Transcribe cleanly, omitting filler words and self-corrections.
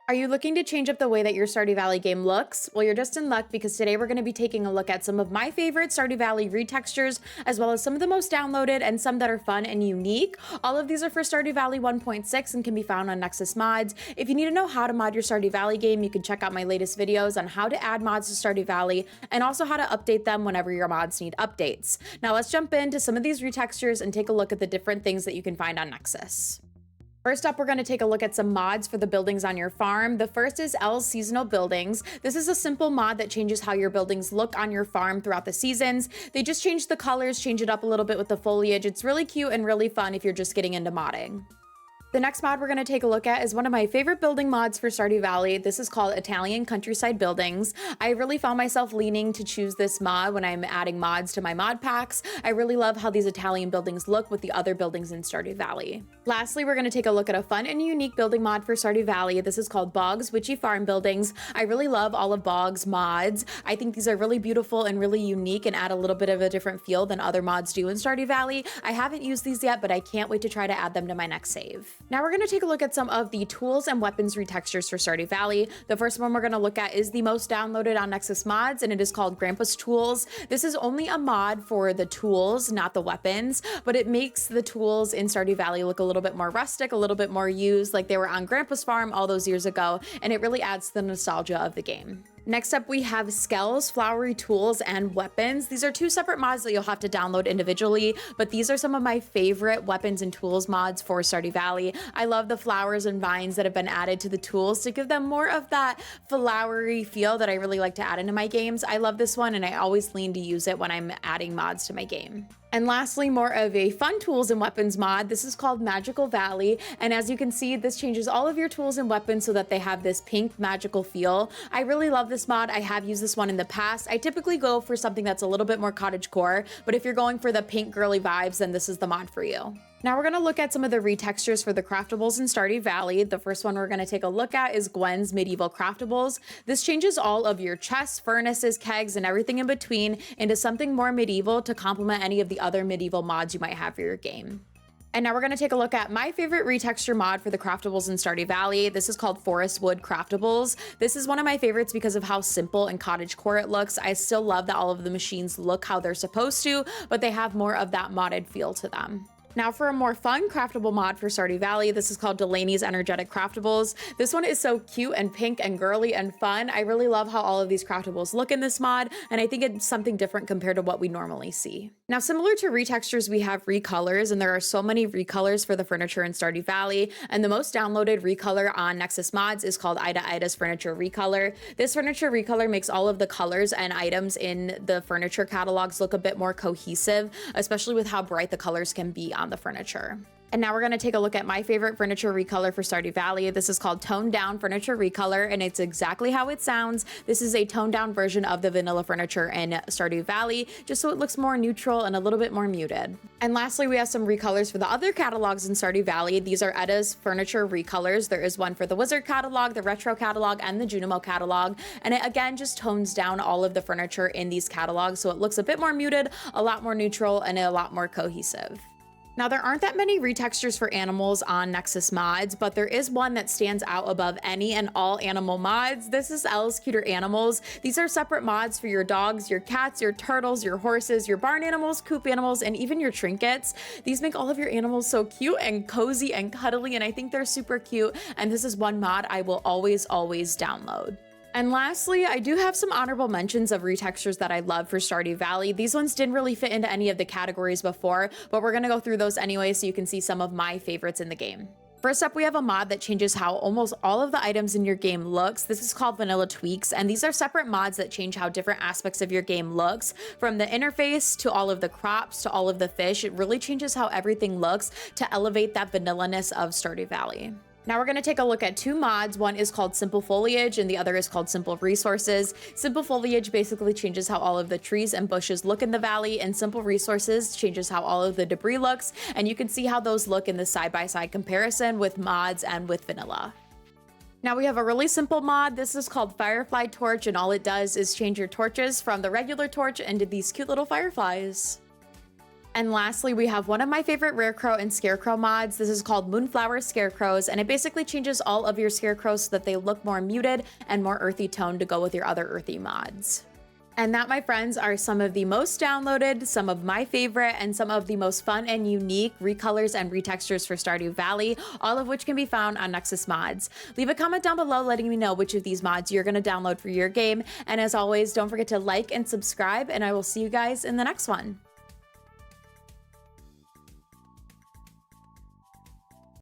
Are you looking to change up the way that your Stardew Valley game looks? Well, you're just in luck because today we're going to be taking a look at some of my favorite Stardew Valley retextures, as well as some of the most downloaded and some that are fun and unique. All of these are for Stardew Valley 1.6 and can be found on NexusMods. If you need to know how to mod your Stardew Valley game, you can check out my latest videos on how to add mods to Stardew Valley and also how to update them whenever your mods need updates. Now let's jump into some of these retextures and take a look at the different things that you can find on Nexus. First up, we're going to take a look at some mods for the buildings on your farm. The first is L's Seasonal Buildings. This is a simple mod that changes how your buildings look on your farm throughout the seasons. They just change the colors, change it up a little bit with the foliage. It's really cute and really fun if you're just getting into modding. The next mod we're going to take a look at is one of my favorite building mods for Stardew Valley. This is called Italian Countryside Buildings. I really found myself leaning to choose this mod when I'm adding mods to my mod packs. I really love how these Italian buildings look with the other buildings in Stardew Valley. Lastly, we're going to take a look at a fun and unique building mod for Stardew Valley. This is called Bog's Witchy Farm Buildings. I really love all of Bog's mods. I think these are really beautiful and really unique and add a little bit of a different feel than other mods do in Stardew Valley. I haven't used these yet, but I can't wait to try to add them to my next save. Now we're going to take a look at some of the tools and weapons retextures for Stardew Valley. The first one we're going to look at is the most downloaded on NexusMods, and it is called Grandpa's Tools. This is only a mod for the tools, not the weapons, but it makes the tools in Stardew Valley look a little bit more rustic, a little bit more used, like they were on Grandpa's farm all those years ago, and it really adds to the nostalgia of the game. Next up, we have Skell's Flowery Tools and Weapons. These are two separate mods that you'll have to download individually, but these are some of my favorite weapons and tools mods for Stardew Valley. I love the flowers and vines that have been added to the tools to give them more of that flowery feel that I really like to add into my games. I love this one, and I always lean to use it when I'm adding mods to my game. And lastly, more of a fun tools and weapons mod. This is called Magical Valley, and as you can see, this changes all of your tools and weapons so that they have this pink magical feel. I really love this mod. I have used this one in the past. I typically go for something that's a little bit more cottagecore, but if you're going for the pink girly vibes, then this is the mod for you. Now we're going to look at some of the retextures for the craftables in Stardew Valley. The first one we're going to take a look at is Gwens Medieval Craftables. This changes all of your chests, furnaces, kegs, and everything in between into something more medieval to complement any of the other medieval mods you might have for your game. And now we're going to take a look at my favorite retexture mod for the craftables in Stardew Valley. This is called Forest Wood Craftables. This is one of my favorites because of how simple and cottagecore it looks. I still love that all of the machines look how they're supposed to, but they have more of that modded feel to them. Now for a more fun craftable mod for Stardew Valley, this is called DelaneysEnergetic Craftables. This one is so cute and pink and girly and fun. I really love how all of these craftables look in this mod, and I think it's something different compared to what we normally see. Now similar to retextures, we have Recolors, and there are so many Recolors for the furniture in Stardew Valley, and the most downloaded Recolor on NexusMods is called Ida's Furniture Recolor. This furniture recolor makes all of the colors and items in the furniture catalogs look a bit more cohesive, especially with how bright the colors can be on the furniture. And now we're going to take a look at my favorite furniture recolor for Stardew Valley. This is called Toned Down Furniture Recolor, and it's exactly how it sounds. This is a toned down version of the vanilla furniture in Stardew Valley, just so it looks more neutral and a little bit more muted. And lastly, we have some recolors for the other catalogs in Stardew Valley. These are Edda's Furniture Recolors. There is one for the Wizard catalog, the Retro catalog, and the Junimo catalog. And it again just tones down all of the furniture in these catalogs, so it looks a bit more muted, a lot more neutral, and a lot more cohesive. Now, there aren't that many retextures for animals on NexusMods, but there is one that stands out above any and all animal mods. This is L's Cuter Animals. These are separate mods for your dogs, your cats, your turtles, your horses, your barn animals, coop animals, and even your trinkets. These make all of your animals so cute and cozy and cuddly, and I think they're super cute, and this is one mod I will always download. And lastly, I do have some honorable mentions of retextures that I love for Stardew Valley. These ones didn't really fit into any of the categories before, but we're going to go through those anyway so you can see some of my favorites in the game. First up, we have a mod that changes how almost all of the items in your game looks. This is called Vanilla Tweaks, and these are separate mods that change how different aspects of your game looks. From the interface to all of the crops to all of the fish, it really changes how everything looks to elevate that vanilla-ness of Stardew Valley. Now we're going to take a look at two mods. One is called Simple Foliage and the other is called Simple Resources. Simple Foliage basically changes how all of the trees and bushes look in the valley, and Simple Resources changes how all of the debris looks, and you can see how those look in the side-by-side comparison with mods and with vanilla. Now we have a really simple mod. This is called Firefly Torch, and all it does is change your torches from the regular torch into these cute little fireflies. And lastly, we have one of my favorite Rarecrow and Scarecrow mods. This is called Moonflower Scarecrows, and it basically changes all of your Scarecrows so that they look more muted and more earthy toned to go with your other earthy mods. And that, my friends, are some of the most downloaded, some of my favorite, and some of the most fun and unique recolors and retextures for Stardew Valley, all of which can be found on NexusMods. Leave a comment down below letting me know which of these mods you're going to download for your game. And as always, don't forget to like and subscribe, and I will see you guys in the next one.